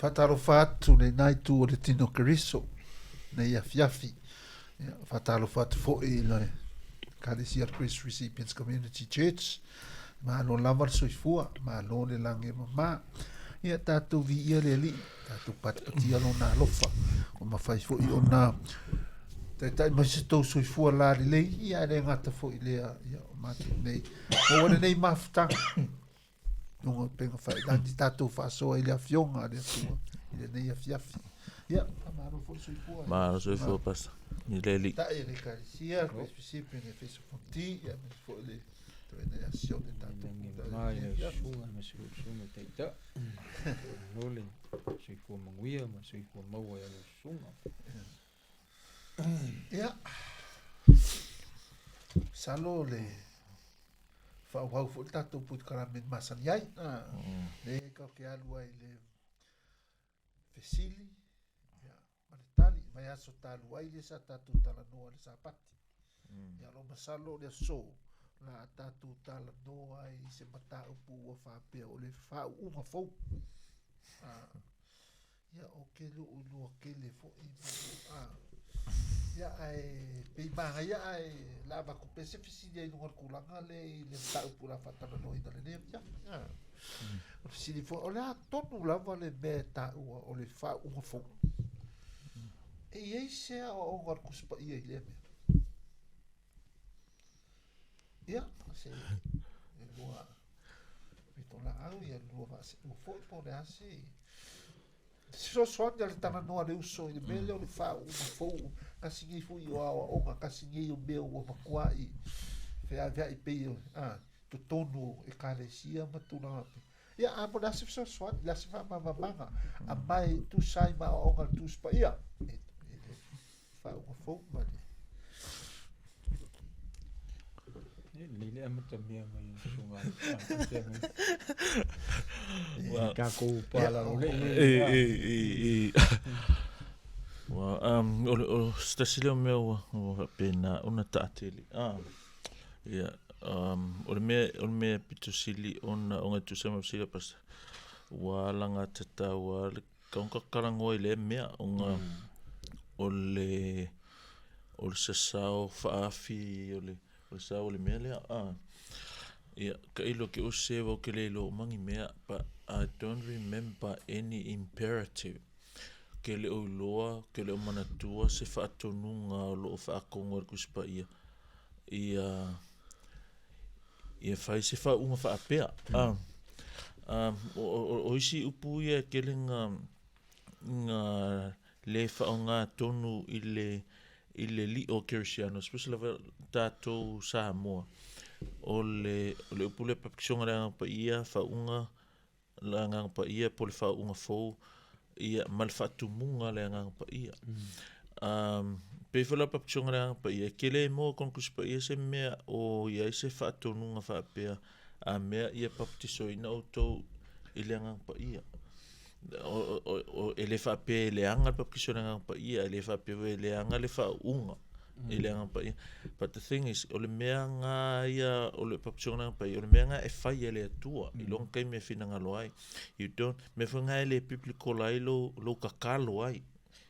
Fatalo fatu le nai tu o le tino keriso. Nei afiafi. Fatalo fatu fo i le Kerisiano Christ Recipients Community Church. Ma lo lava soifua, ma lo le lange mama. Ia tatu vi ia le li, tatu patpatia lo na lofa. O mawhai fo i o na tai mai se tau soifua la le ia le ngata fo i lea ia o matu nei. O wane nei mafutanga. Nunga penga whai, dandi tatu whaasoa i lea fionga lea tua, i le nei a fiafi. Ia, maro fo soifua. Maro soifua pasta, i le li. Ta e le Kerisiano, koe Recipients Efeso Fonoti, ia me fo i le Tuene a Sione Tatupu. Mai le sunga, me sunga teita. Nole, soifua manguia, ma soifua maua ia le sunga. Ia. Salo le Faauuga fo tatou puti karamen masani ai. Le kau ke alu ai le fesili. Ia, ma le tali, mai aso talu ai le sa tatou talanoa le sapati. Ia lo masalo le so. La tatou talanoa ai se mataupu ua whapea o le Faauuga fou. Ia o ke lua ke le fo i ia ai pe banga ia ai la ba ko pese fisili ai no kulanga le tau pula fatana no ida le ne ia fisili fo ola tonu la va le beta o le fa o fo e ia se o ngor kuspa ia le ia se lua vitola au ia lua va se o fo po le asi so sonda le Talanoa le Uso i mele o le Faauuga fou kasingi fu i o nga kasingi o meu o makuai fea vea i pei to tonu e Kerisia matuna ia a mo nasi so swat la se fa manga a mai tu sai ma o nga tu spa ia Faauuga fou ma Lile amata mia mai sunga. Ka ko pala le. Wa o stasile meu o pena una tateli. Ia o me pitusili ona tu sama sila pas. Wa langa tata wa ka karango ile mea onga ole sasao faafi ole sa o le mea lea ia ka ilo ke o sewa o ke leilo mangi mea but I don't remember any imperative ke le o loa ke le o manatua se whaatonunga o loo whaakongo ar kuspa ia whai se whaunga whaapea o isi upu ia ke le ngā le whaonga tonu i le li o Kerisiano, especially tātou Samoa. O le upule papikisonga le ngapa ia, whaunga le ngapa ia, po le whaunga fou, ia mal whatumunga le ngapa ia. Pewhala papikisonga le ngapa ia, ke le mo konkuspa ia se mea o ia se whatonunga whapea, a mea ia paptisoina o tau i le ngapa ia. O ele fa pe le anga pa kisona nga pa ia ele fa pe le anga le fa unga ele anga pa ia but the thing is o le meanga ia o le pa kisona pa ia o le meanga e fa ele tua I long kai me fina nga loai you don't me fanga ele biblical ai lo kakalo ai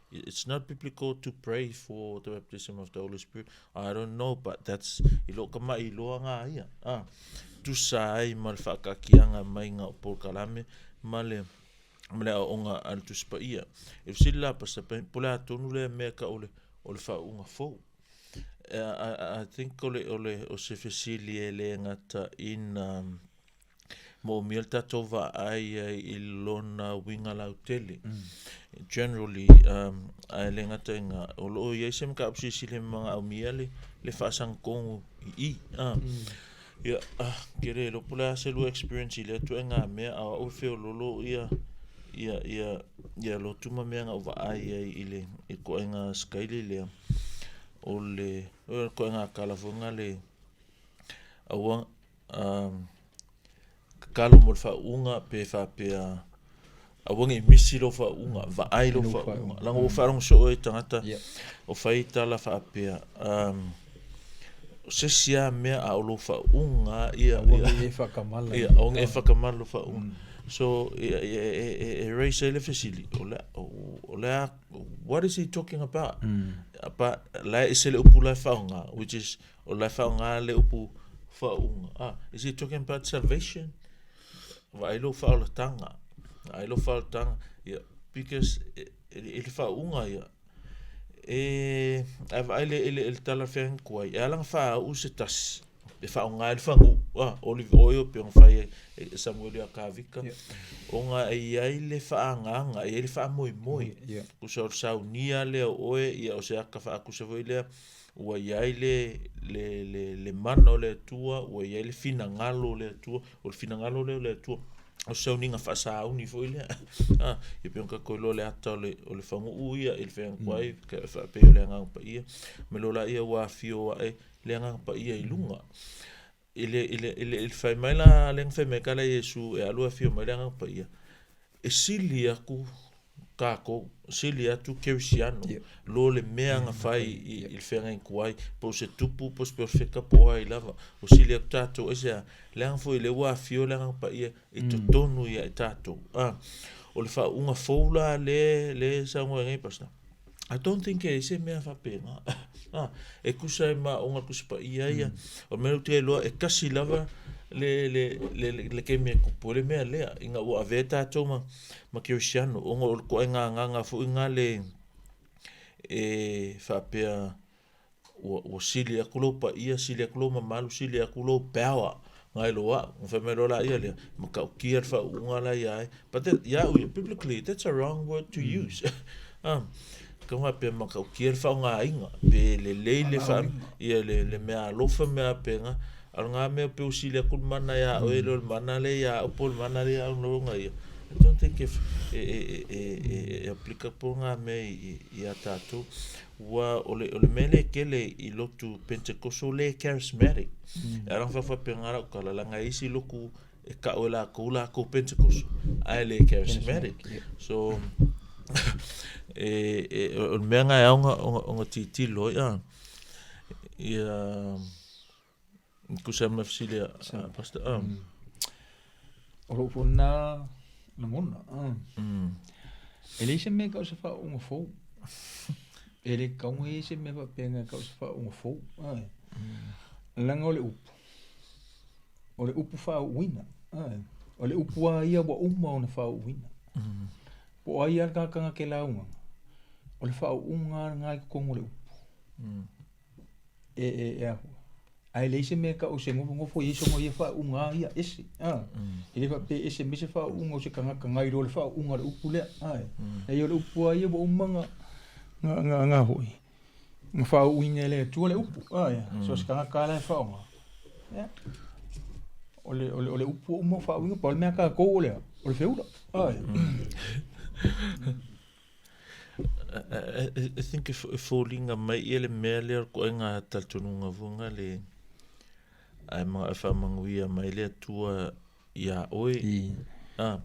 it's not biblical to pray for the baptism of the Holy Spirit I don't know but that's ilo kama ilo nga ia tu sai mal fa ka kianga mai nga por kalame male mele onga al tu spa ia if sila pas pola tonu le me ka ole Faauuga fou I think ole o se fesili ele ngata in mo mielta tova ai I lona winga lautele generally ai le ngata nga o ye sem ka opsi sile manga o miele le fasang kongu I ia kere lo pola se lo experience ile tu nga me o fe lolo ia lo tuma mea nga uwa ai ile I ko nga skaili le o le ko nga kalafunga le awa kalo mo Faauuga pe fa pe awangi misi lo Faauuga va ai lo Faauuga langa o farong so e tangata o faita la fa pe se sia mea a lo Faauuga ia e whakamala ia o nge whakamalo Faauuga So raise ele fesili ola what is he talking about? Apa la isele upu la faunga, which is la faunga le upu faunga. Is he talking about salvation? Vai lo faula tanga. Ai lo faula tanga. Yeah, because ele faunga ya. Ai le tala feng kuai. Alang fa usetas. E faunga ele fangu. Olive oil pe on fai Samuel ya kavika. Onga ai le faanga, ai le fa moi. Ku saunia le oe ia o se aka fa akusa foi le ua iai le mana le tua, ua iai le finangalo le tua, o le finangalo le tua. O sauninga fa sauni foi le. Ia pe onka koilo le ata o le fangu ia il fe kwai ka fa pe le nga pa ia. Me lo la ia wa fio le nga pa ia ilunga. Il fai mai la leng fe me kala Yesu e alua fio mai nga pa ia. E sili aku kako sili atu Kerisiano lo le mea nga fai il fenga in kuai po se tupu po se perfecta po ai lava o sili atu tato ese le nga foi le wa fio le nga pa ia e tonu ia tato o le fa unga foula le sango ngai pasta. I don't think ese mea fa pena e kusa ma unga kuspa ia o mero te lo e kasi lava le ke me kupole me le inga o aveta toma ma Kerisiano o ko nga fu inga le fa pea o sili akulo pa ia sili akulo ma malu sili akulo power ngai loa o fa me la ia le ma ka kier fa unga la ia but that biblically that's a wrong word to use kama pe ma ka kier fa nga inga be le fa ia le me alofa me apenga alanga me pe usile kul mana ya o el mana le ya o pol mana le ya no ngai. I don't think if aplica por nga me ya tato wa ole mele kele i lotu Pentecostal le charismatic. Ara fa pengara kala la ngai si loku e ka ola ko Pentecostal ai le charismatic. So o menga ya nga titilo ya kusa mafsilia pasta o fona na mona ele se me ka se fa un fo ele ka un se me va penga ka se fa un fo langa ole upu fa wina ole upu ia wa uma ona fa wina po ai ka ke launga ole fa unga ngai ko ngole upu ai le se me ka o se ngofo iso mo ia fa unga ia ese ele fa pe ese me se fa unga o se kanga ngai ro le fa unga le upu le ai o le upu ai bo umanga nga hoi nga fa uinga le tu le upu so se kanga kala fa unga ole upu mo fa unga pol me ka ko le o le feura I think if falling mai ele mele ko nga taltunga vunga le ai ma fa manguia mai le tua ia oi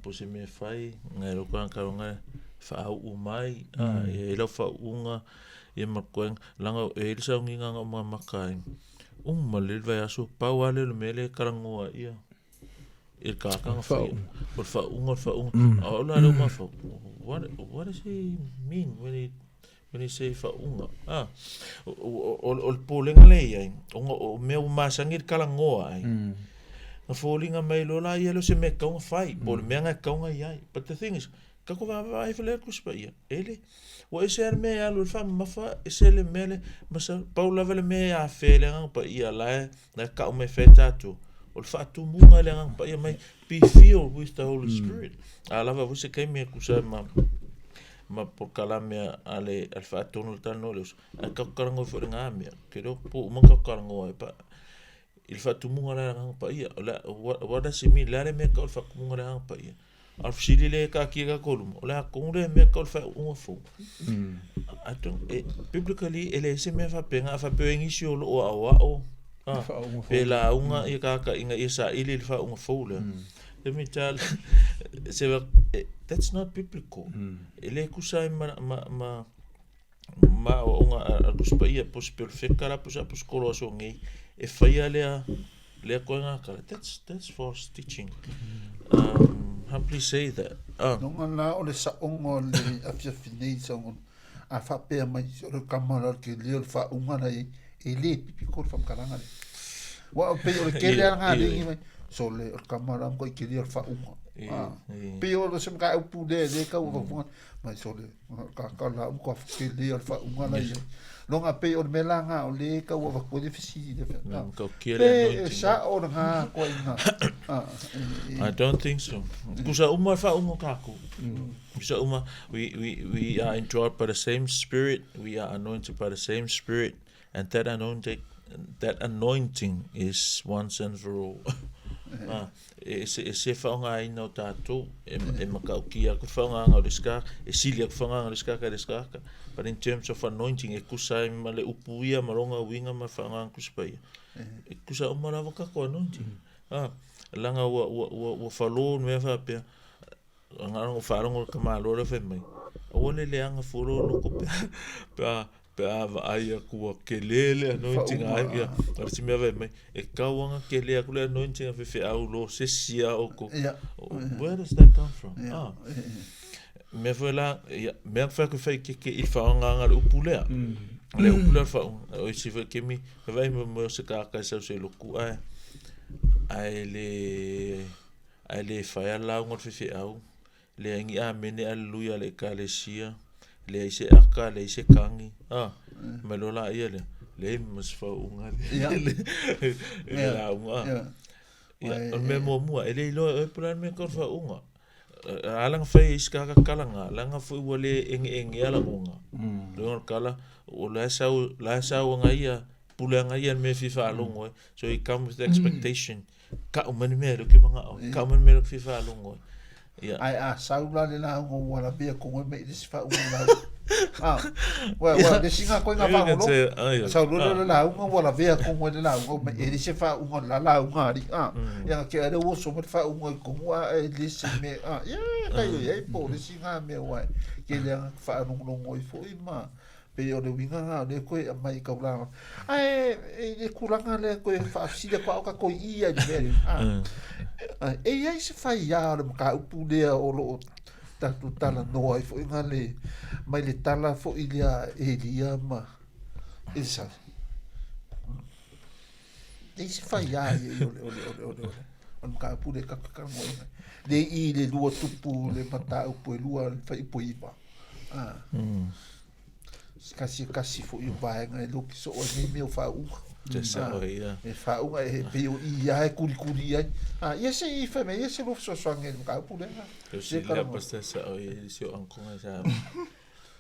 po se me fai ngai ro kan ka nga fa u mai e lo fa unga e ma ko langa e sa nginga nga ma makai male vai aso pa wale le mele karangoa ia il ka ka fa unga ola lo ma fa what does he mean when he say faauuga o le polega lei ai o mea masagir kalangoa ai na foliga mai lo la ia lo se mea kauga fai po le mea kauga ai but the thing is kako vai fale kusi pa ia ele wa ese ar mea alo le faamamafa ese le mea le masa paulava le mea a felega pa ia la kau me fe tatou o le faatumuga le agaga pa ia mai be filled with the Holy Spirit alava vose kai mea kusa ma por kalame ale al faatonu le Talanoa le Uso a kakkarango fo le ngamea ke do po uma kakkarango pa il faatumuga le agaga pa ia what does it mean la le mea ka o le faatumuga le agaga pa ia al fsili le ka ki ka kolum o le akong le mea ka o le faauuga fo biblically ele se mea faapega faapeuegisi o loo aoao pe la unga i ka inga isa ili le faauuga fo le let me tell that's not biblical ele kusai ma unga kuspa ia pos perfecta la pos apostolo so ngi e faia le ko nga ka that's false teaching humbly say that. Nonga la o le saongo le afiafinei saongo a whapea mai o kamara ke leo Faauuga na e le pipi ko le whamkaranga le. Wa o pe o le kele anga le mai so le o kamara ko ke leo Faauuga. Pe o le semka upu le ka o funga mai so le ka la ko ke leo Faauuga na longa pe o melanga o le ka o ko le fisi de Ko kele no sa o nga ko ina. I don't think so. Kusa uma Faauuga kako. Kusa uma we are indwelt by the same spirit, we are anointed by the same spirit, and that anointing is once and for all. Se whaonga ina o tātou, e makaukia ko whaonga o riska, e silia ko whaonga o riska ka riska. But in terms of anointing, e kusa e male upuia, maronga winga ma whaonga kuspaia. E kusa o marawa kako anointing. Langa wa whalo mea whapea, ngara o wharongo ka maalora whai mai. Ole leanga furo loko pe ava aia kua kelele anointing aia. Ara si mea whai mai, e kauanga kelea kule anointing a whewhi au lo sesia oko. Where does that come from? Mea whela, mea whai whai ke I whaonga le upulea. Le upulea whaonga, o isi whai kemi, whai mo se kākai sau se loku ai. Ai le whai lau ngot whewhi au. Le aingi a mene aleluia le Kerisiano, le ise aka, le ise kangi. Me lola ia le mas Faauuga le launga. O me mua, ele ilo e plan me kor Faauuga. Alang whai iska kalanga, langa whai wale enge alangunga. Leon kala, o la sau ngaia, puleanga ia me fifa alongo. So he come with the expectation. Ka umani me roki manga o, ka umani me roki fifa alongo. Ai saula le la ngo wala be ko me dis Faauuga wa de singa ko nga Faauuga saula le la ngo wala be ko le la ngo me dis Faauuga la ngari ya ke ale wo so me Faauuga ko wa le se me ka yo ye po le singa me wa ke le Faauuga ngo fo ima pe o le winga le ko mai ka la le kulanga le ko fa sile ko ka ko ia le ai se fai ya le ka upu le o lo tatu Talanoa fo ngale mai le tala fo ilia elia ma isa se fai ya o ka upu le ka mo le I le lua tupu le mata upu e lua fai po ipa kasi fo I vai ngai lo ki so o ni me Faauuga e Faauuga e pe o ia e kuri ai ia se I fa me ia se lo so ngel ka pu le se la pasta sa o e se o ankonga sa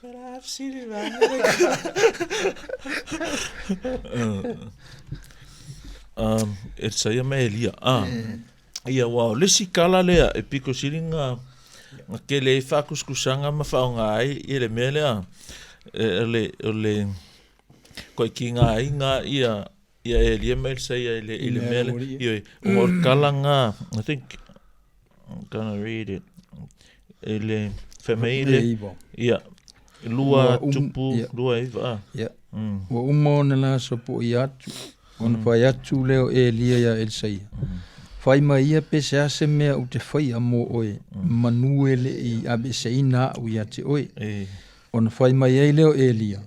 pero I've seen it it's a me Elia ia wow lesi kala lea e piko siringa ke le fakuskusanga ma Faauuga ai I le mele le ko kinga inga ia Elia mai sai ile mele ia o kalanga I think I'm gonna read it ele family ia lua tupu lua iva wa umona la sopo iatu ona fa iatu leo Elia ya Elsaia fai mai ia pe se mea u te fai amo oe manuele I abe seina u ia te oe ona fai mai ai leo Elia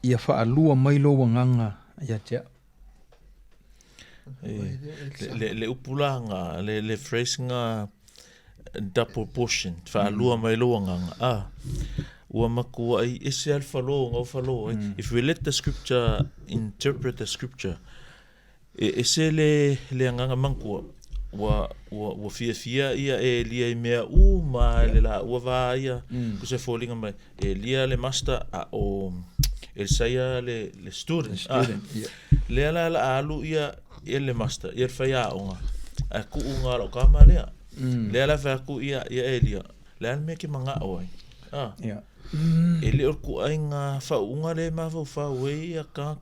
ia fa alua mai lo wanganga ia te le upulanga le phrase nga double portion fa alua mai lo wanganga ua maku ai ese alfa lo if we let the scripture interpret the scripture ese le nganga manku wa fia ia Elia mea ma le la ua va ia ku se falling mai Elia le master o Elsaia le student le la alu ia le master ia fa onga ku unga lo kama le la fa ku ia Elia le me ki manga oi ele or ku ainga Faauuga le ma fa we ka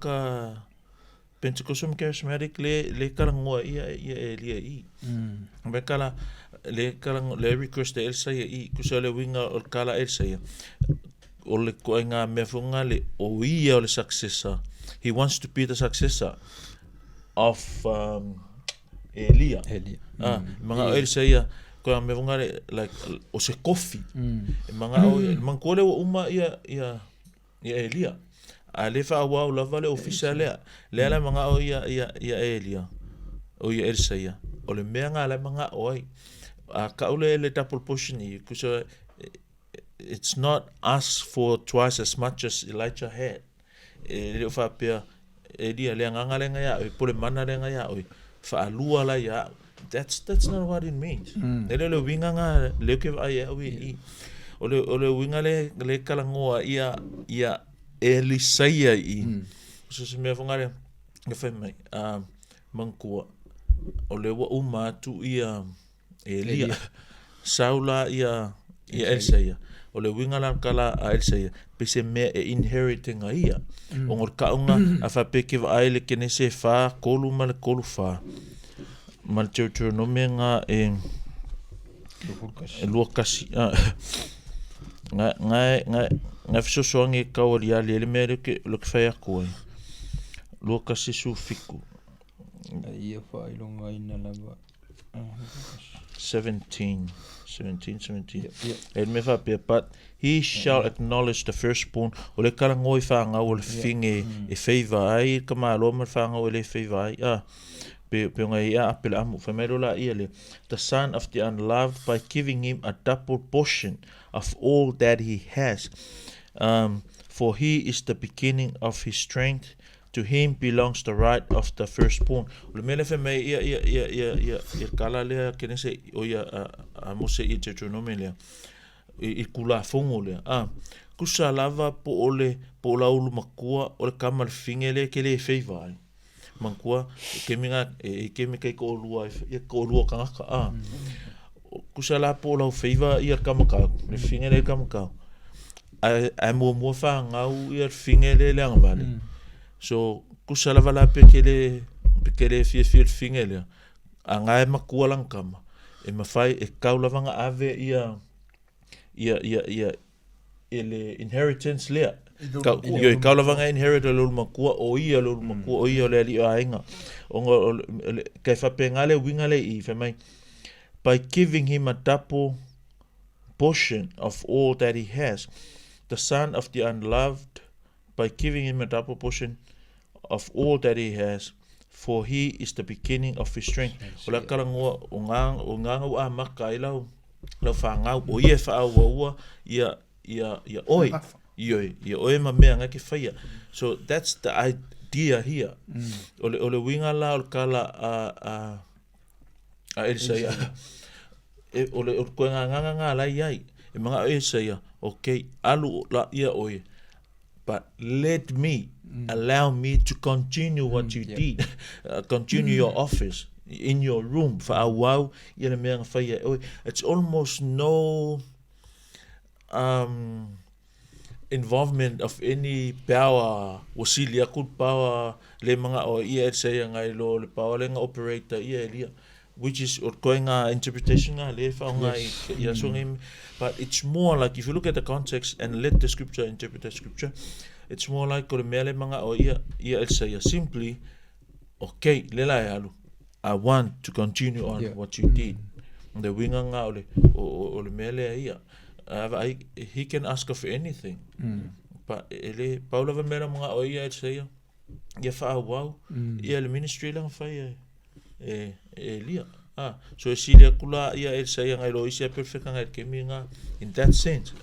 Pentecostal charismatic le karangoa ia Elia I me kala le request Elsaia I kusale winga o kala Elsaia o le koinga me funga le o ia o le successor he wants to be the successor of Elia mga Elsaia ko me vungare like o se coffee e manga o mangkole o uma ia elia a le fa wa la vale official le la manga o ia elia o ia Elsaia o le menga la manga oi a ka ole le double portion I kuso it's not asked for twice as much as Elijah had le fa pe elia le nganga le nga o pole mana le nga ya o fa alua la ya that's not what it means le winga nga le ke ai wi o le winga le kalangoa ia Elisaia so se me vongare ke fa mai mangkua o le wa uma tu ia Elia Saula ia Elsaia o le winga la kala a Elsaia pe se me inheriting ia o ngor kaunga a fa pe ke vai le kene se fa kolu mal kolu fa mal church no menga Lucas nga fiso nge kawalia le mere ke lo ke fa ko Lucas su fiku ia fa ilonga ina lava 17 me fa pe but he shall acknowledge the firstborn o le kala ngoi fa nga o le finge e favor ai kama lo me fa nga o le favor ai pe nga ia apela amu fa me la ia le the son of the unloved by giving him a double portion of all that he has for he is the beginning of his strength to him belongs the right of the firstborn le mele fe me ia kala le kene se o ia a mose I Deuteronomy le I kula fongo le kusa lava po la ulu makua o le kamal fingele ke le favor mankua ke minga ke me ko lua kanga kusa la po la favor ia kamaka le fingele kamaka ai mo fa ngau ia fingele le angvale so kusala vala pekele fie fingele anga makua lang kama e mafai e kaula vanga ave ia ele inheritance le yo kaula vanga inherit lo makua o ia lo makua o ia le ainga ongo kai fa pengale wingale I fa mai by giving him a double portion of all that he has the son of the unloved by giving him a double portion of all that he has for he is the beginning of his strength ola kalangoa o nga o maka I lau fa nga o ia fa o ia oi ia oi ma me nga ke faia so that's the idea here ole winga la o kala a Elsaia ole ko nga la ia e mga Elsaia okay alu la ia oi but let me allow me to continue what you did continue your office in your room Faauuga ia me nga faia it's almost no involvement of any power wasilia could power le mga o ia Elsaia ngai lo le power le nga operator ia Elia which is going interpretation le fa ngai ia so ngim but it's more like if you look at the context and let the scripture interpret the scripture it's more like ko le mele mga o ia Elsaia simply okay le la alu I want to continue on what you did the winga nga o le mele ia he can ask for anything but ele Paula va mera mga o ia Elsaia ia fa wow ia le ministry lang fa Elia so Silia kula ia Elsaia ngai lo isia perfect ngai ke minga in that sense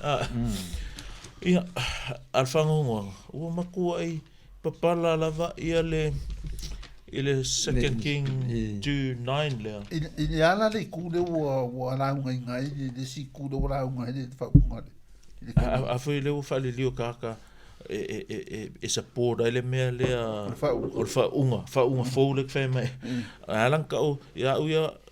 ia alfangonga o makua ai papala lava ia le second king 2:9 le ile ala le ku le wa la ngai le si ku le wa ngai le fa punga a foi le fa le lio kaka e support ele me le o Faauuga fo le fe mai alang ka o ia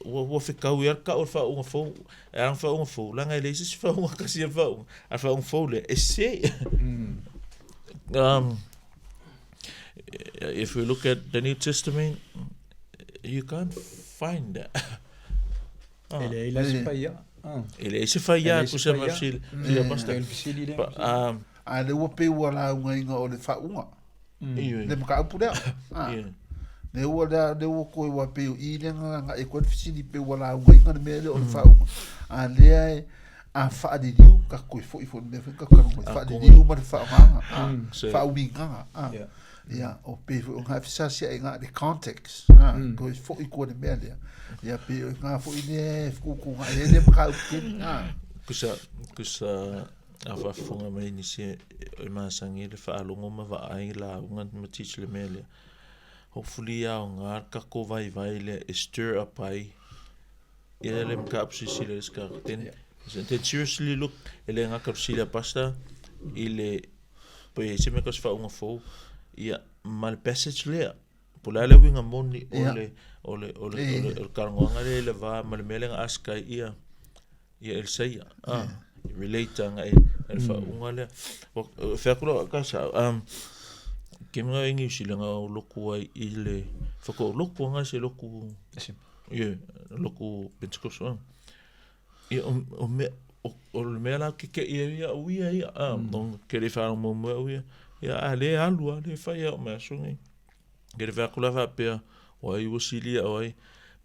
wo fika o ia ka o Faauuga fo alang Faauuga fo la ngai le si Faauuga ka si Faauuga fo le e se if we look at the New Testament you can't find that ele se faia ku se mafsil ia basta a le wa pe wa la ngai o le Faauuga le maka pu le ne ua koe ua peo I lenga e koe fisini peo wala uinga ne mele o le whaunga. A lea e a whaadiriu ka koe fo I fo me ka karongo whaadiriu ma le whaunganga. Whauinganga. Ia, o pe fo ngā fisasia e ngā le context. Koe fo I koe ne mele. Ia peo ngā fo I ne fuku ngā e le maka ukeni. Kusa a whafunga mai ni se e māsangi le whaalongo ma waai la unga ma teach le mele. Hopefully au ngā kako vai le e stir up ai. Ia le mka apsisi le ska. Then seriously look ele ngā kapsila pasta I le po e se me kas whaunga fau. Ia mal passage lea. Pula le winga moni ole karangoanga le va mal mele nga askai ia el saia. Relate nga e whaunga lea. Whakura kasa ke mga ingi usila nga loku ai I le whako loku nga se loku loku Pentecostal. Ia o le mea la ke ia uia ia ke le whaara mua uia ia le alua le whai au mea sungi ke le whakula whapea o ai wasilia o ai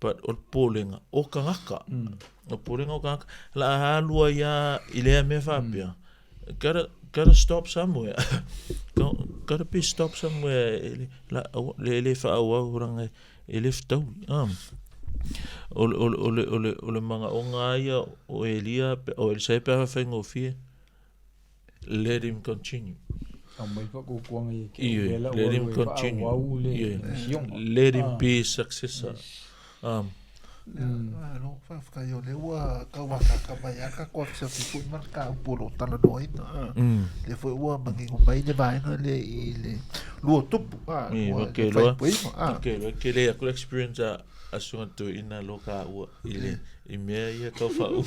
but o pōlenga o kangaka o pōlenga o kangaka la alua ia I lea mea whapea gotta stop somewhere gotta be stop somewhere le whaau au ranga le whtau ole manga o ngā ia o Elia o Elisai pēha whaingo fie let him continue let him continue let him be successor no whawhkai o le ua kawaka kamayaka kua kisa whipui man ka uporo Talanoa ina le fwe ua mangingo mai le vaenga le I le lua tupu ke le akula experience a sunga tu ina loka ua I mea ia kau whaunga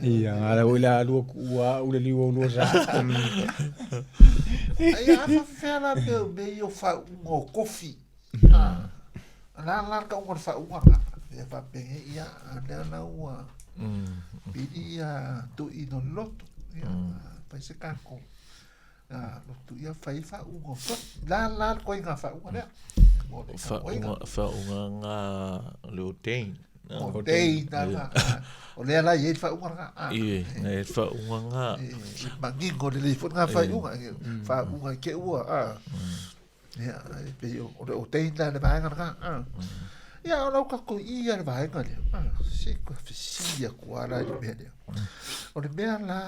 ia ngara wila alua kua ule liwa ulua sa ia whawhera peo me o whaunga o kofi la ka unga whaunga ia whapenge ia anea ua pidi ia tu ino loto ia paise kako lotu ia whai whaunga la koe ngā whaunga lea whaunga ngā leo tein o tein o lea la iei whaunga ngā e whaunga ngā mangingo le leifon ngā whaunga ke ua ia o tein la le vaenga ngā ia o lau kako ia le vaenga lea se kua whisia kua la le mea lea o le mea la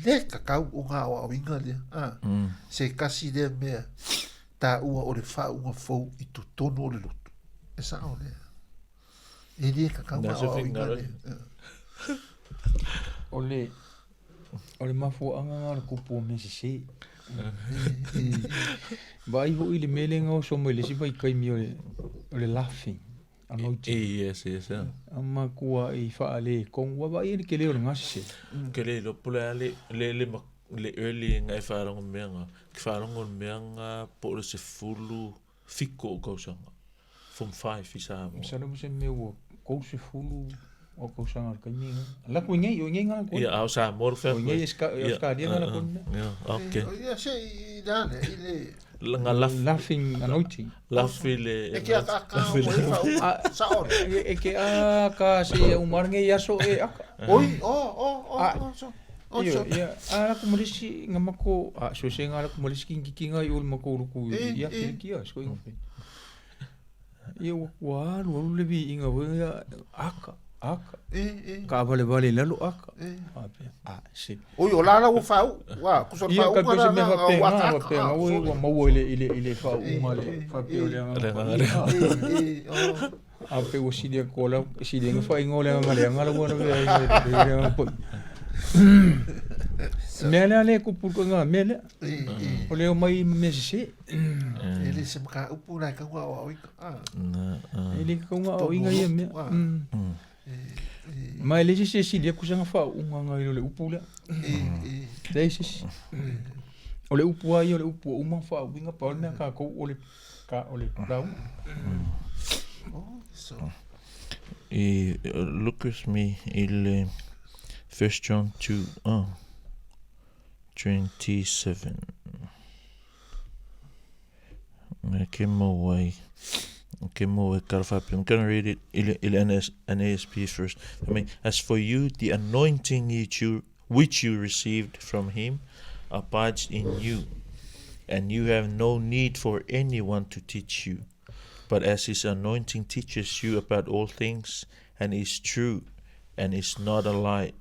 le kakau o ngā o awinga lea se kasi lea mea ta ua o le whaunga fau I tu tono o le lotu e sa o lea e le kakau ngā o awinga lea o le mafuanga ngā le kupu o mesi se vai ho I le mele ngā o somo I le sipa I kaimi o le laughing yes ama kua I whaale kongwa vai ele ke leo ngasi se ke le lo pula le early ngai wharongo mea ngā ki wharongo mea ngā po le se fulu fiko o kausanga from 5 I sa mo sa mo se meu ko se fulu o kausanga ka ni la ko ngai o ngai ngala ko ia au sa mo fe ngai ska dia ngala ko okay ia se I dane ile nga laughing anointing Lafaele e ke aka sa o e ke aka se umarnge yaso e aka oi ia ala ko molisi ngamako so se ngala ko molisi kinga I ul mako ruku ia kia sko ingo fe ia wa lu le vi inga wa aka ka vale lalo aka se oi o la o fau wa ku so fau ka se me va pega wa mo ile fau ngale fa pe ole a pe o si de cola si de fa ngole ngale bona ve mele le ku pu nga mele o le mai me se ele se ka upu na ka wa o ele ka nga o inga ye me ma ele se si le ku sanga fa nga le upu le dai se o le upu ai o le upu uma fa winga pa na ka ko o le brau so look with me il 1 John 2 27. Okay, I'm going to read it in NASB first. As for you, the anointing which you received from him abides in you, and you have no need for anyone to teach you. But as his anointing teaches you about all things, and is true, and is not a lie,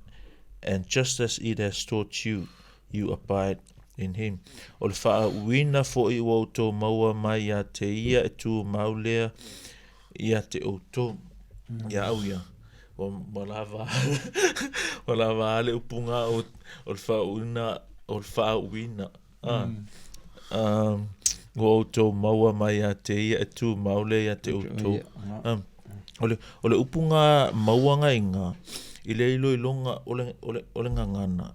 and just as it has taught you, you abide in him. O le whaauina fo'i o tō maua mai a te ia e tū maulea i a te outou. Ia au ia. O lava ale upunga o le whaauina. O tō maua mai a te ia e tū maulea i a te outou. O le upunga mauanga inga, i le ilo ilonga o le ngangana.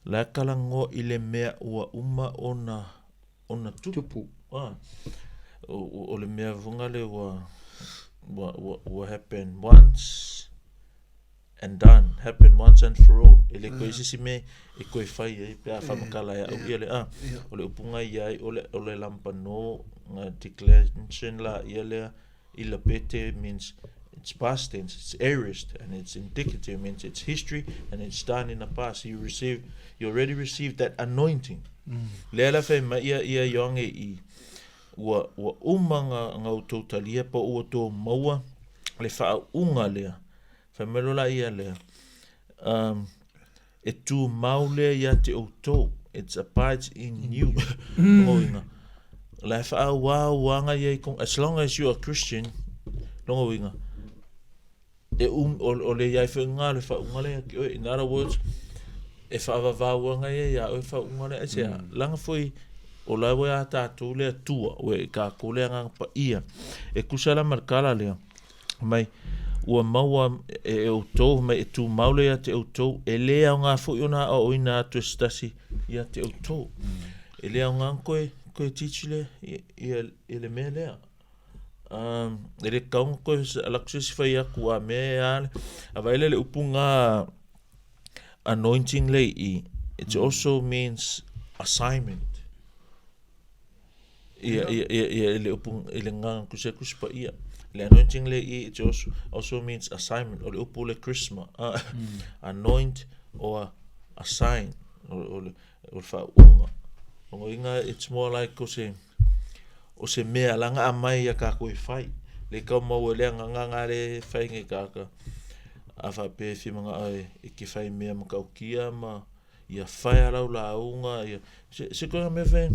La kalango i le mea ua uma ona tupu. O le mea vunga le ua happen once and done. Happen once and for all. I le koe sisi me i koe whai e pia whamakala ia au ia le o le upunga iai o le lampano ngā declension la ia lea i la pete means it's past tense, it's aorist, and it's indicative, means it's history, and it's done in the past. You already received that anointing. Leala fe ma ia Ioane I ua umanga ngau totalia pa ua tō maua le whaauga lea. Fa melola ia lea. E tū mau lea ia te outou. It abides in you. Longoinga. La whaauanga ia I kong, as long as you are Christian, longoinga. O le iai whaunga le whaunga le in other words e whaavavauanga ia o e whaunga le e langa fwoi o lawe a tātou lea tua o e ka kole anga pa ia e kusala markala lea mai ua maua e outou mai e tū maule ia te outou e lea o ngā fwoi o nā o ina atu e stasi ia te outou e lea o ngā koe tichile i le mea lea ele kaunga koe alakusisi whai aku a mea ale a vaile le upunga anointing le I it also means assignment ele upunga ele nganga kusi pa ia le anointing le I it also means assignment o le upu le Christmas anoint or assign o le whaunga inga it's more like o se mea langa a mai a ka koe whai. Le kau mau e lea nganga le whai nge kaka. A whape whi mga ai e ki whai mea makau kia ma ia whai alau la aunga. Se koe me whai,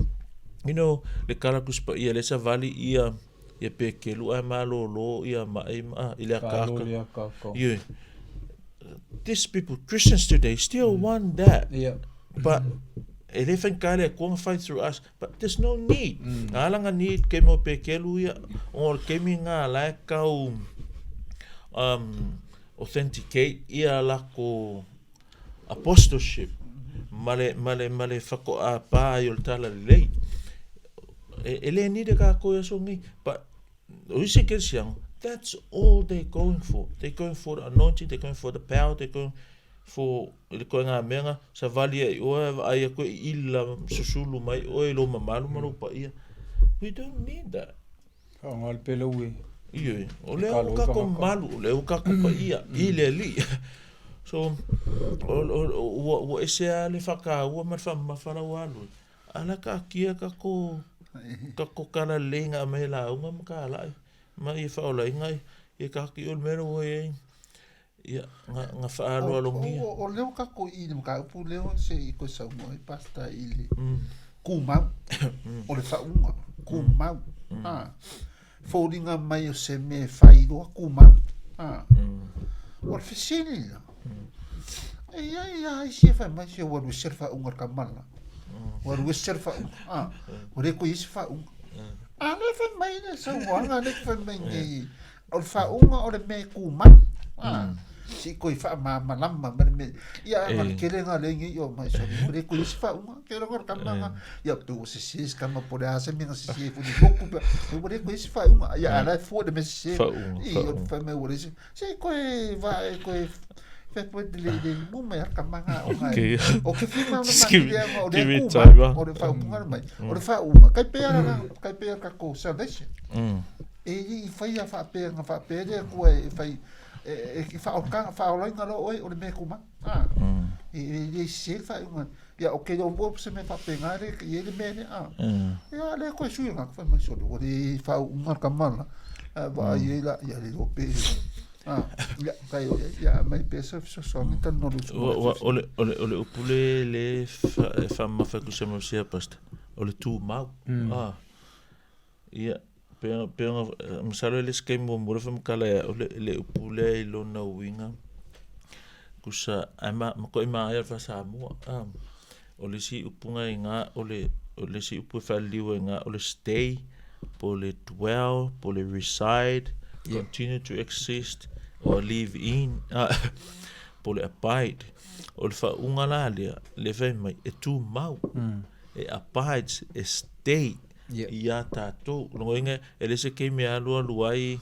le karakus pa ia le sa vali ia pe ke lu ai ma lo ia ma ia kaka. These people, Christians today, still want that. Yeah. But ele whankare kua fight through us, but there's no need. Alanga need ke mo pe kelu ia, or ke mi ngā lai kau authenticate ia lako apostleship, male whako a pā i o le tala lei. Ele ni de ka koe aso ngi, but oise Kerisiano, that's all they're going for. They're going for the anointing, they're going for the power, they're going for le koe ngā menga sa vali ai oe ai koe ila susulu mai oe lo mamalu pa ia. We don't need that. Ngal pele ue. Ie, o le o kako malu, o le o kako pa ia, ile li. So, o ese a le whaka ua mawhara walu. Ala ka kia kako kara lenga me la unga maka alai. Ma I whaola ingai, I kaki o le mero oe ia nga whaaro alongia. O leo kako I le maka upu leo se I koe saunga I pasta I le kumau. O le whaunga, kumau. Fōringa mai o se me whairoa kumau. O le whisini la. Ia isi e whai mai se waru ser whaunga kamala. Waru ser whaunga. O re koe isi whaunga. Le whai mai le sauanga, le whai mai ngai. O le whaunga o le me kumau. Si koe wha malama me ia ngal kerenga lengi yo mai so re ko isi fa uma ke ro kama ya tu se sis kama pode ase minga se se fu boku pe re ko isi fa uma ya ala fo de me se I o fa me o se koe va koe fe po le mo mai ka manga o Okay. ngai o ke fuma ma Give le o give le me kuma time, o le fa punga mai o le fa uma kai pe ka ko salvation e i fai a fa pe le ko e fai e ki fa o lo ngalo o le me kuma e se fa uma ya o ke o se me fa pe ngare e le me ne ya le ko su nga fa ma so o le fa uma ka mala va ye la ya le o pe ya kai ya mai pesa so mi tan no ole upule le fa ma fa kusema sia pasta ole tu mau ia pe msalo le skema mo fa mkala ole le upule lo na winga kusa ama ko ima ya fa sa mo ole si upunga inga ole si upu fa liwa inga ole stay ole dwell ole reside continue to exist or live in pole abide o le faunga la le fai mai e tu mau e abides e stay ia tatou longoinga e le se kei mea lua ai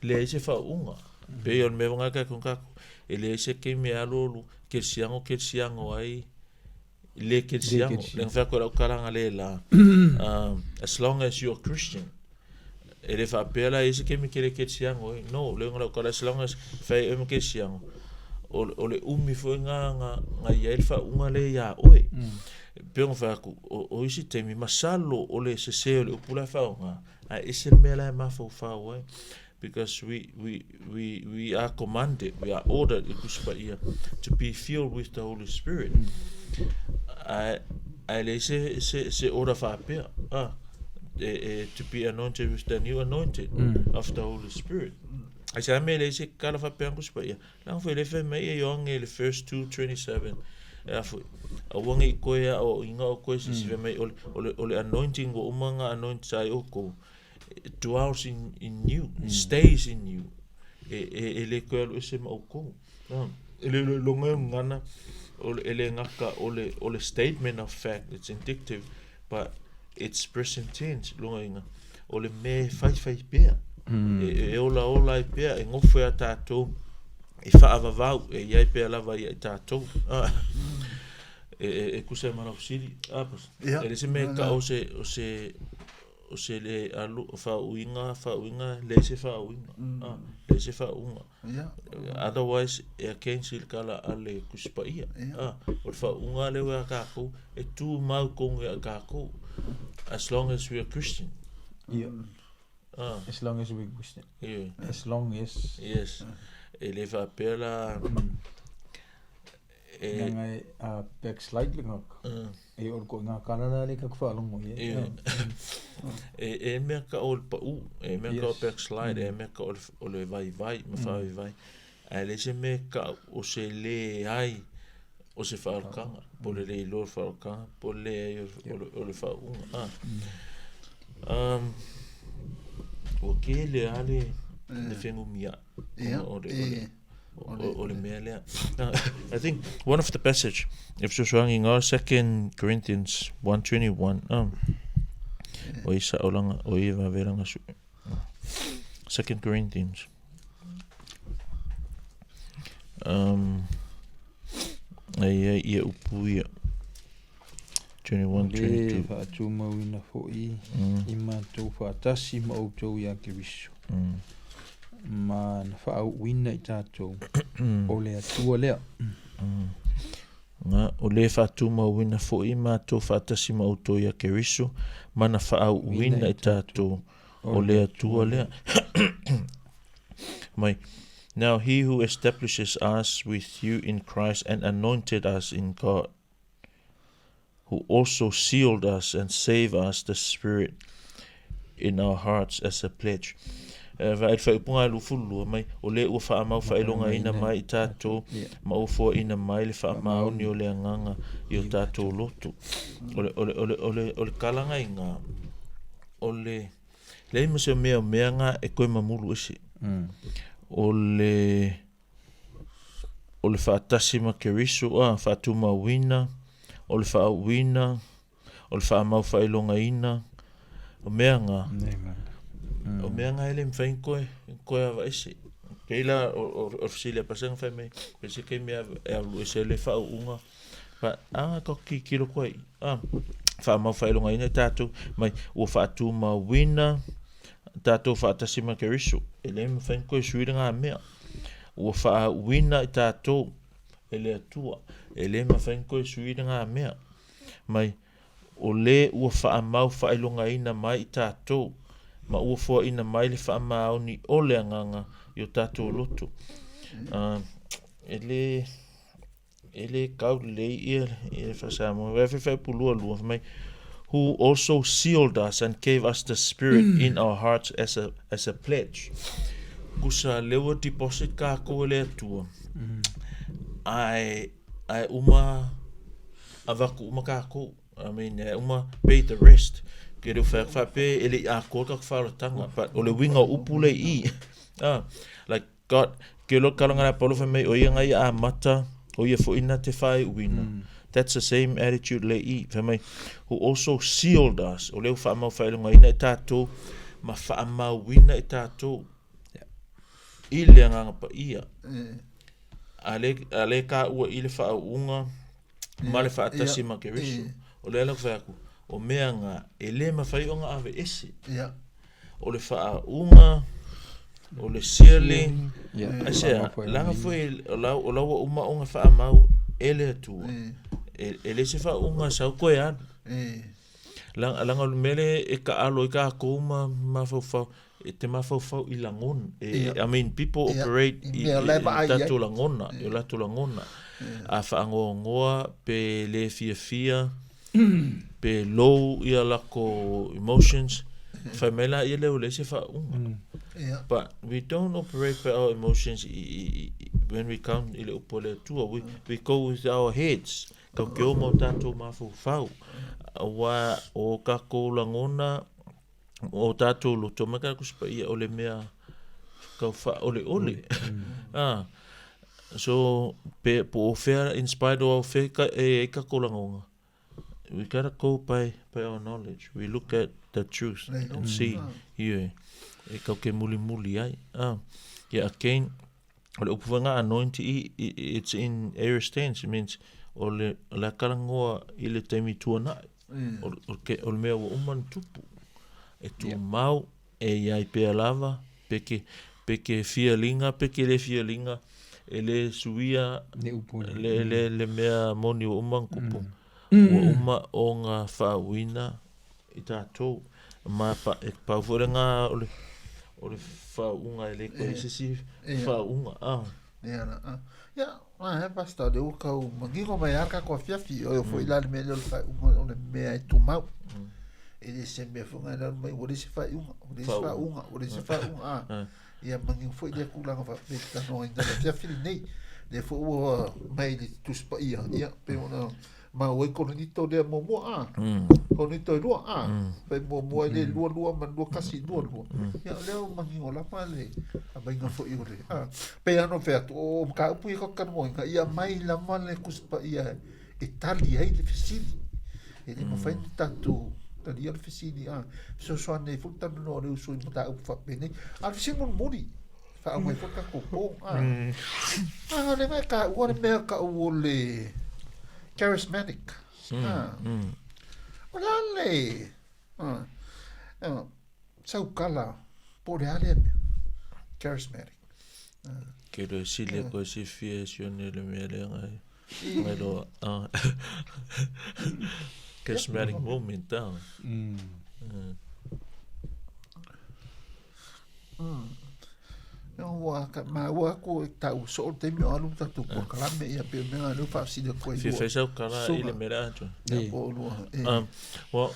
le se faunga pe on me vanga ka konka e le se kei mea lua ke siango ai le ke siango le fa ko la kalanga le la as long as you're Christian e le fa pela ese ke mi kele ke siango no le ngala ko as long as fa e me ke siango o le umi fo nga ia fa unga le ya oe pe on fa o isi te mi masalo o le se o le pula fa nga a ese mela ma fo fa oe because we are commanded, we are ordered to be filled with the Holy Spirit. I le se order fa pe to be anointed with the new anointing of the Holy Spirit. I say me le se kala fa pe ngus pa ia. Lang fo le fe me e yong le first 2:27. Fo a wangi ko ya o inga o ko si ve me ole anointing go umanga anoint sai o ko dwells in you, stays in you. Le ko le se mo ko. Le longa ngana ele ngaka ole statement of fact, it's indicative, but it's present tense longa ole me fai pe e ola pe e ngofo ya tatou e fa avavau e ia pe lava ia tatou e kusa mana usili apos ele se me ka o se le alu faauuga le se faauuga le se faauuga otherwise e cancel kala ale kuspaia o faauuga le wa kako e tu mau kong e kako as long as we are Christian. As long as we're Christian. As long as. Yes. Ele va pela ngai backslide ngak e or ko nga kana le ka fa longo e me ka ol pa e me ka backslide e me ka ol vai ma fa vai ele se me ka o se le ai o se fa ka pole le lo fa ka pole o le fa o ke le ale le fengu mia I think one of the passage, if just wrong, 2 Corinthians 1:21. Oisa olanga oiva veranga su. 2 Corinthians. Ia upuia 21:22. Fa tu mawina fo I ma tu fa tasi ma o tu ya Kerisiano. Ma na fa wina I tatou o le atua lea nga o le fa tu ma wina fo I ma to fa tasi ma o to ya Kerisiano ma na fa wina I tatou o le atua lea mai now he who establishes us with you in Christ and anointed us in God, who also sealed us and saved us the Spirit in our hearts as a pledge. Vai fa punga lu fulu mai o le u fa mau fa ilonga ina mai tato ma o fo ina mai le fa mau ni o le nganga I tato lotu ole kalanga inga ole le mo se me nga e ko mamulu ese ole fa tasima Kerisiano fa tu ma wina ole fa wina ole fa mau fa ilonga ina o me nga o mea ngai le mwhain koe ava ese Keila o Fisilia pasang fai mai. Pese ke mea e alu e se le Faauuga. Pa ko kilo koe. Fa mau fai longa ina tātou. Mai ua whaatu ma wina. Tātou whaatasi ma Keriso. Ele ma fai koe suira ngā mea. Ua wha wina i tātou. Ele atua. Ele ma fai koe suira ngā mea. Mai o le ua wha mau fai longa ina mai i tātou. Ma ua fua ina mai le wha mau ni ole anganga. Yo tātou loto. Ele kau le ia whasamo. Wewe whai pulua lua. Mai, who also sealed us and gave us the Spirit in our hearts as a pledge. Kusa lewa deposit ka koe le atua. Ai avaku uma ka ko. I mean, uma pay the rest. Ke reu whape ele a koe ka wharatanga. But o le winga upule I. Like God, ke lo kalanga na polo fa mai o ia ngai a mata o ia fo ina te whai uina. That's the same attitude le I. Fa mai, who also sealed us. O leu wha mau whailunga ina I tātou, ma wha mau wina I tātou. I le anganga pa ia. Ale ka ua I le Faauuga, ma le whaatasi ma Keriso. O le ala whaiaku, o mea ngā, e le ma whai o ngā ave ese. O le Faauuga, o le sealing, asea, langa fwoi, o laua uma o ngā wha mau, ele atua. Ele se Faauuga sau koe anu. Langa mele e ka alo, e ka kouma, mawhau, e te mawhau I langona. I mean, people operate I tatu langona, I latu langona. A whaangoa pe le fia, pe low I lako emotions. Whaimela I leo le se Faauuga. But we don't operate by our emotions when we come I le upo le atua. We go with our heads. Kau ke o mo tātou mawhau. Wa o kako langona, o tātou loto maka kuspa ia o le mea kau wha ole. So, po o whea, in spite o whea e kako langonga. We gotta go by our knowledge. We look at the truth and see. E kau ke muli ai. Yeah, again, o le upuvanga anointing, it's in aorist stance. It means o le kalangoa I le taimi tuana. O le mea o umanu tupu. E tu mau e iai pea lava, peke fia linga, peke le fia linga, e le suia, le mea moni o umanu kupu. O uma o ngā whauina I tātou. Ma e pauvore ngā o le Faauuga e le koe sisi Faauuga. Ia, basta le ukau mangingo mai aka ko fiafi o foi la me le Faauuga o le mea tu mau. Ele se me funga na mai o le se Faauuga, o le se Faauuga. Ia mangingo foi le kulanga fa peta no inda fiafi nei. Le fo mai le tu spa ia pe ona ma o kolonito le momo kolonito lua pe momo le lua man lua kasi lua ya le mangingo la pale abanga fo I le pe ano fe o ka pu ko kan mo ia mai la male kuspa ia Italia I le fisili e le mo fa tanto talia le fisili so ne fu tanto no le uso I mata fa bene al simon mori fa mai fo ka ko le mai ka o le me ka o le charismatic. Olale. Sau kala por ale charismatic. Quiero decirle que si fie Sione le mere ngai. Ngai lo charismatic moment down. Wa ma wa ko ta so te mi alu ta tu ko kala me ia pe me alu fa si de ko Fi fesa kala ile merato. Well,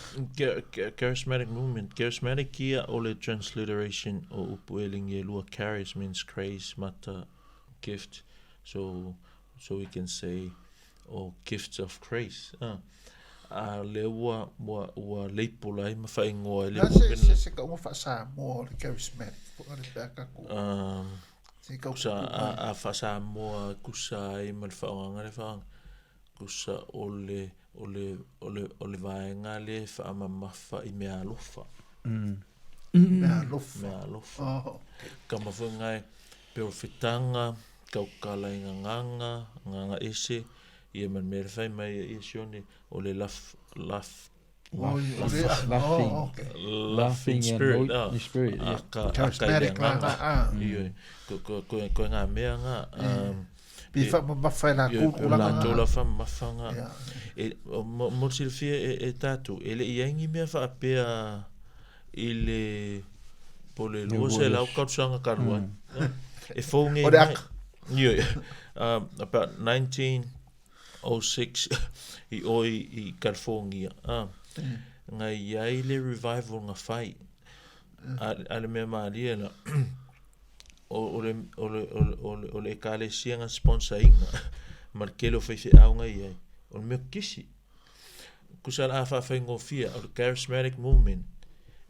charismatic movement, charismatic kia o le transliteration o upueling ye lua charis means grace, mata, gift. So we can say gifts of grace. Le wa leipolai ma fa ingoa le se ka mo fa sa mo le charismatic po le paka ko a fa sa mo kusa I mal fa nga le fa kusa ole vaenga le fa ma fa I me alofa me alofa kama fa ngai Perfetanga, kaukala inga nganga ese, ia man mere fai mai ia Sione o le laughing spirit. Spirit, yeah. Charismatic langa. Iyo, ko ngā mea ngā, Bifa mafai la kūku la langa. tola fa mafanga. Mo silfia e tatu, ele iangi mea fa apea ile pole lua se lau kautsanga karua. E fōnge mai. About 1906 i oi i karfongia. Ngai iai le revival nga fai. Ale mea maalia na o le kale sianga sponsor inga. Markelo feife au ngai iai. O le mea kisi. Kusala afa fai ngofia o le charismatic movement.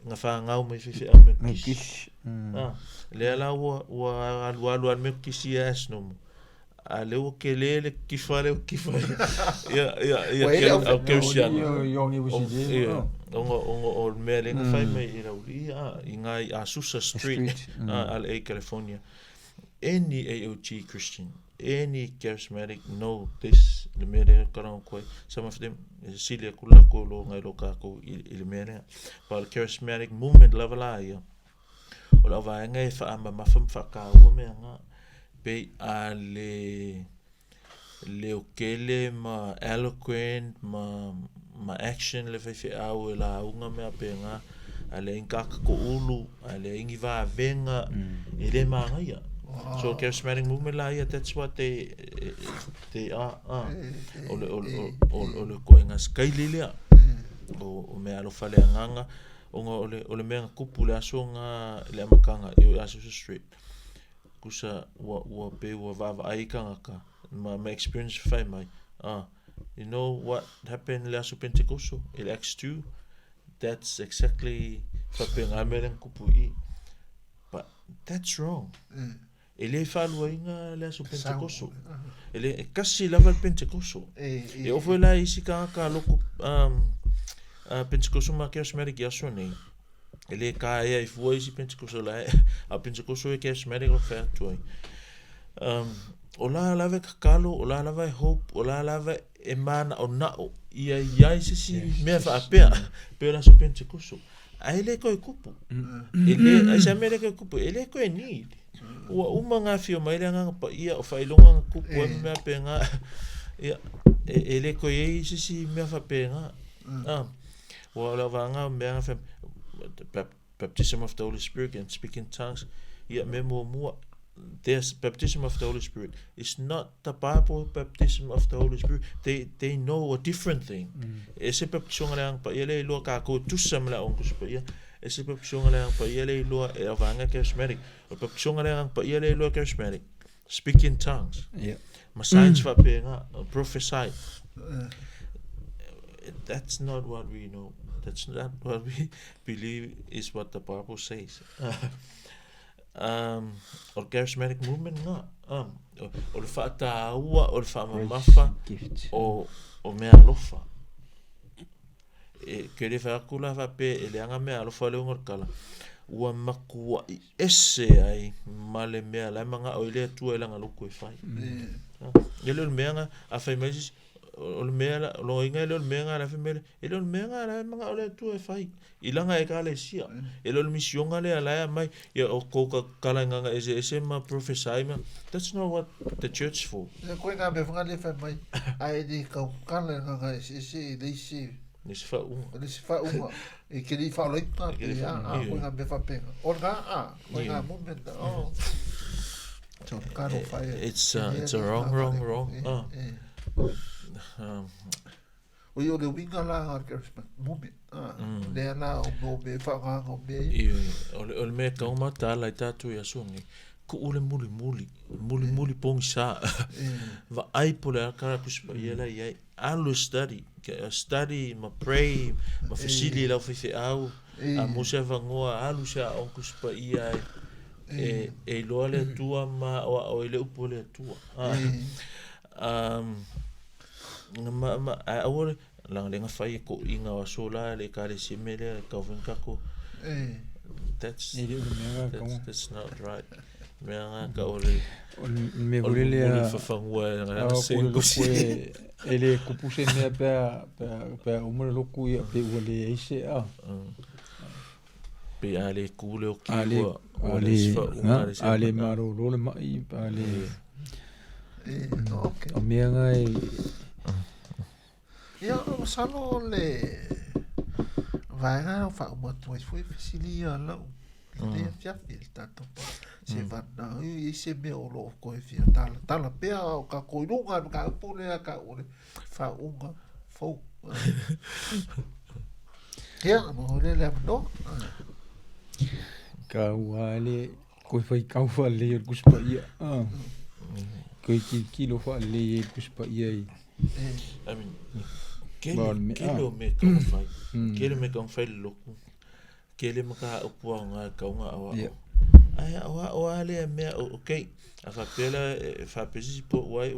Nga fa ngau mai feife au mea kisi. Le ala ua alu mea kisi asnomu. Leo ke le kifa ia au Kerisiano o mea lenga fai mai i rauli i ngai Azusa Street LA, California. Any AOG Christian, any charismatic know this le mea lenga karang koe. Some of them silia kulako lo ngai lo kako i le mea lenga. But the charismatic movement level ia o la vaenga e wha ama mawham whakaua mea ngā pe a le okele ma eloquent ma action le fai au e la unga mea pe ngā a le inkaka ko ulu a le ingi va venga e le maanga ia. So charismatic movement la ia, that's what they are. O le koe ngā skaili lea o mea alo fale anganga o le mea kupu le aso ngā le amakanga i o Azusa Street. Kusa ua pe ua vava aika ngaka ma experience fai mai. You know what happened last Pentecostal in Acts 2? That's exactly whape ngā meren kupu i. But that's wrong. Ele whalua inga last Pentecostal. Ele kasi lava Pentecostal. E ofo la isi ka ngaka loko Pentecostal ma charismatic yaso nei. Ele ka ia I fua isi Pentecostal la a Pentecostal e charismatic lo whea tuai. O la lava kakalo, o la lava hope, o la lava e mana o nao. Ia sisi mea wha apea, peo la so Pentecostal. A ele koe kupu. Ele, a sa mea koe kupu, ele koe need. Ua uma ngā whio maile ngā pa ia o whailonga ngā kupu e mea pe ngā. Ele koe ei sisi mea wha pe ngā. Ua la wanga mea ngā wha baptism of the Holy Spirit and speaking tongues. Yeah, mua. There's baptism of the Holy Spirit. It's not the Bible baptism of the Holy Spirit. They know a different thing. Ese baptism lang pa yele lo ka ko tusam la on kus pa ya. Ese baptism lang pa yele lo e avanga charismatic. O baptism lang pa yele lo charismatic. Speak in tongues. Yeah. Ma signs fa pe nga prophesy. That's not what we know. That's not what we believe is what the Bible says. O charismatic movement nga. O le whaataua, o le whaamamafa, o mea alofa. Ke le whaakula whape, e le anga mea alofa leo ngorkala. Ua makua I ese ai, ma le mea lai manga o ile atua ilanga loko e whai. Ele o mea nga, a whai maisis, o le mea, lo inga ele o mea nga, la whai ele o mea nga, lai manga o ile atua e whai. Ilanga e ka le sia. Ele o misionga le alaya mai, ia o koka kala nganga ese ma prophesy ma. That's not what the church for. Koe ngā me whanga le whai mai, ai di kau kala nganga ese leisi. Nisi whaunga. Nisi whaunga. I kiri whaoloita, koe ngā me whapenga. O ngā, koe ngā momenta, It's a wrong. O yo le winga la ngā charismatic movement. Lea la o me whanganga o me. O le mea kauma tā lai tātou I asungi. Ko ule muli pongi sā. Va ai po le akara kuspa iela iai. Alu study ma pray, ma fasili lau whewhi au. A mosea vangoa alu sa on kuspa iai. E loa le atua ma o ele upo le atua. Aore lang lenga fai ko inga wa sola le kare simele ka venka ko. That's not right. Mea ka ole. Me volele a fafangua na sengusi. Ele kupuse mea pe umre loku ia pe wale ise a. Pe ale kule o kiwa. Ale maro lole mai ale. O mea ngai. Ia o salo le vai nga fa uma toi foi fisilia lau. Le fiafi tato. Se vana i se me o lo ko e fia tala pe o ka koirunga ka pule ka ole Faauuga fo. Ia mo le no. Ka wale ko fai ka wale kuspa ia. Ko kilo fa le kuspa ia. I mean Kele me ka fai. Kele me ka fai loku. Kele me ka upua nga ka nga awa. Ai awa le me okay. Afa pela fa pesi po why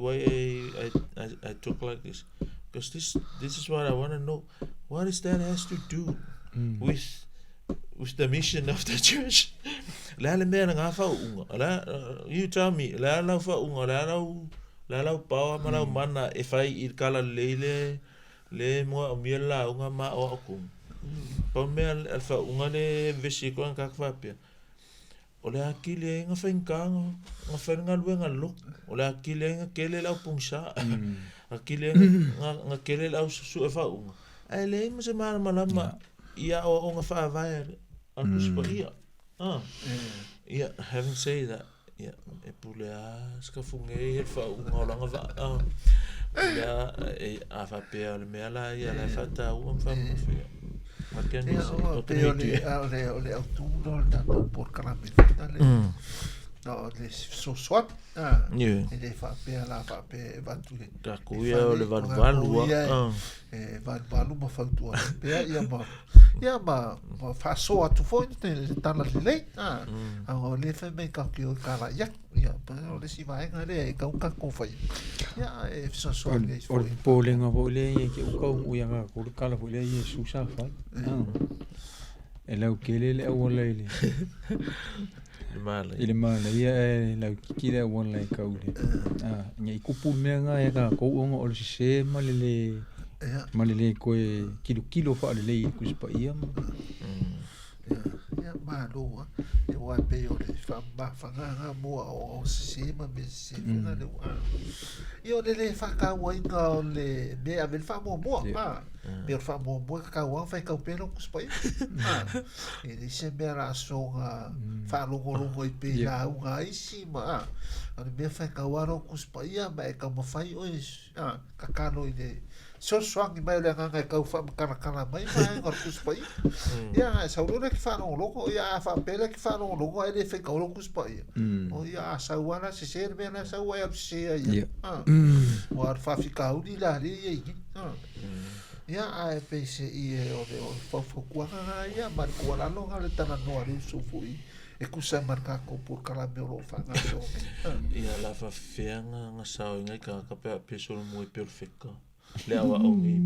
I talk like this. Because this is what I want to know. What is that has to do with the mission of the church? La le me nga Faauuga. La you tell me. La Faauuga la pa ma mana e fai I kala le mo miela unga ma o ku pa me al Faauuga le vesi ko ka fa pe o le akile nga fainga nga fenga luenga lo o le akile nga kele la pungsa akile nga kele la su Faauuga ai le mo se mala malama ia o nga fa vai al kuspa ia having say that ia e pulea ska funge e Faauuga o langa va ya afa pe le mela ia la fata u fa mo fia marken le autunno tanto por calamita le no le so swat e le fa pe va tu da kuia o le valu valu ma fa tu pe ia ma fa so atu foi tana le a o le fe me ka ki o kala ia pa o le si vai ngale ka ka ko fai ia e so so o polenga vole ke u ka u ia ko kala vole ia su sa fa e la ukele le o le ile mala ia la kile o le ka u ngai kupu me nga e ka ko o le se malele ko kilo fa le ku spa ia ia malo e wa pe o le fa nga mo o se ma me se nga le io le fa ka wa inga le me a fa mo me fa mo ka wa fa ka pe no ku spa e le se me ra so fa longo I pe la unga isi ma me fa ka wa ro ku spa ia ba ka mo fa o ka ka no ide so swang mai le nga ka fa kana mai ngor kuspa ia sa ro ki fa no logo ia fa pele ki fa no logo ele fe ka logo kuspa o ia sa wana se serve na sa wa se ia war fa fica u di la ri ia a pe se o fa kwa ia mar ko la no le Talanoa le Uso foi e kusa marka ko por kala me lo fa nga so ia la fa fianga nga sa ngai ka pe so mo perfecto le awa o me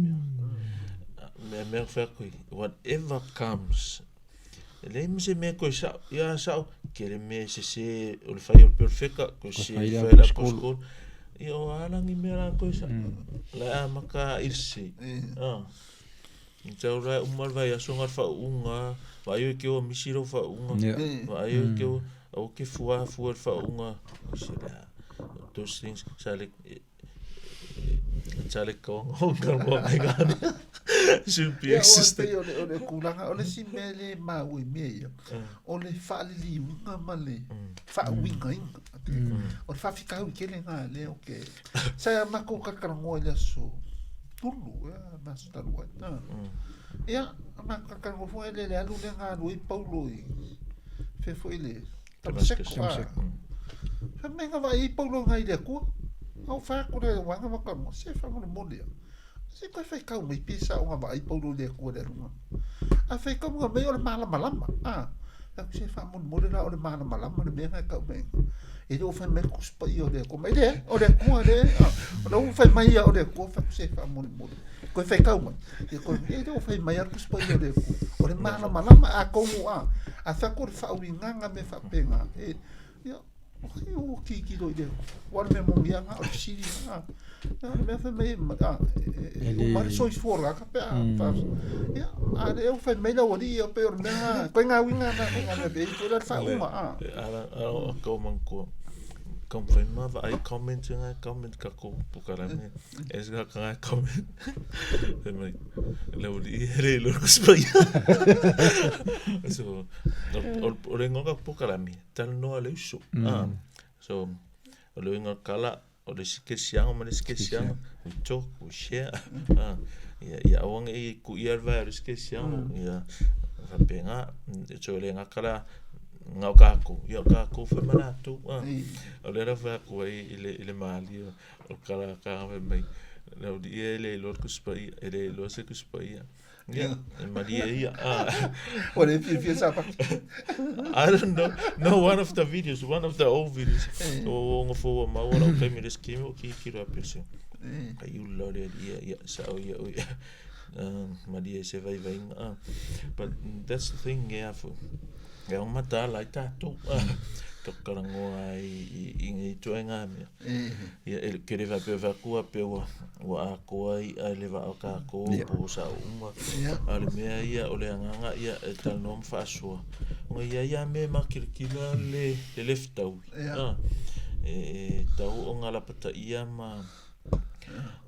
fa ko whatever comes le me se me ko sa ia sa que le me se o fai o perfecto ko se fa la school io ala ni me la ko sa la maka irsi então o mal vai a songar Faauuga vai que o misiro Faauuga vai que o que fua Faauuga será those things sale ko ngal mo ai gani super existe o le kulanga o le si mele ma ui me o le fa li unga male fa winga o fa fica o que le nga le o que sa ma ko ka krango le so tulu ma sta ruai ia ma ka krango fo le le alu le nga lui paulo fe foi le tamsek fa me nga vai paulo nga ile ko au fa ko le wanga ma ka mo se fa mo molia se ko fa ka mi pisa o vai paulo le ko le ruma a fa ka mo me o le mala malama la se fa mo molia o le mala malama le me ka me e do fa me ku spa io le ko me le o le ko le o no fa mai o le ko fa se fa mo molia ko fa ka mo e ko e do fa mai ku spa io le ko o le mala malama a ko a fa ko fa winga me fa penga o ki do ide wal me mo ya nga o si me fa me o mar so for la ka pe ya eu fa me la wali o pe me ko nga winga na be ko la fa uma ala ko man ko confirma va ai comment ka ko pukarame es ga ka comment me la wali ele lo kuspa so o rengo ka pukarame Talanoa le Uso so o le inga kala o le Kerisiano ma le Kerisiano we talk we share ya awang e ku ia va le Kerisiano ya fa penga so le inga kala ngau kako fa manato o le rafa ko ile mali o kala ka mai le di ele lo kuspai ele lo se kuspai yeah Maria what if you sa I don't know. No, one of the old videos. O ngofo ma ora o me skimo ki ra pese. Ai lo le ya sa o ya. Maria se vai. But that's the thing for. Ya o mata la tato. Tokarango ai ingi toenga me. Ya el que va pe va wa ko ai le va ka ko po sa uma. Ale me ia o le anga ia Talanoa fa so. Ya me makirkila le leftau. Tau o ngala pata ia ma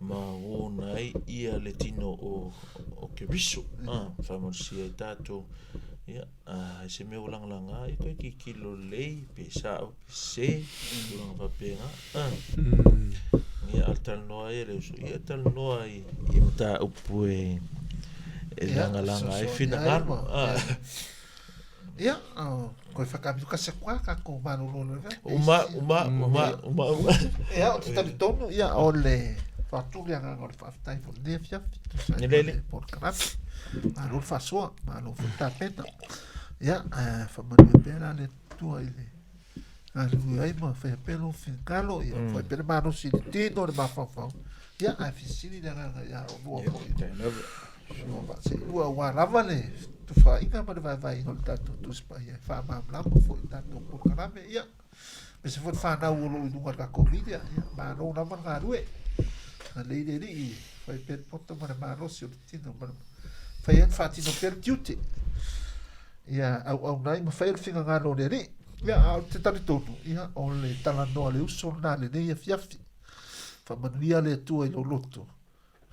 o nai ia le tino o Kerisiano. Famosia tato. Ya, se me ulang-langa iko kilo lei pesa o se ulang papenga. Ya Talanoa le Uso. Ya Talanoa I mta upue langa ai finanga. Ya, ko whakapitu ka se kwa ka ko manolo le. Uma. Ya, o tita tono ya o le fatu ya ngor fatai fo le fia. Nele por karap. Malul fasoa, malul futapeta. Ya, famanu pera le tua ile. Alu ai mo fa pelo fincalo ya, foi per mano si tino le mafafau. Ya, a fisini da ya o bo. No va se wa lava le tu fa inga ma vai no tanto tu spa ya fa ma blanco foi tanto por carame ya. Me se foi fa na ulo i dunga ka covid ya, ma no na man garue. A lei de ri foi per porto ma no si tino ma fai infatti non per tutti ia au nai ma fai il finga ngano de ri ia au te tali tonu ia o le Talanoa le Uso na le nei fiafi fa manuia le tua i lo loto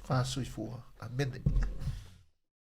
fa sui fua amene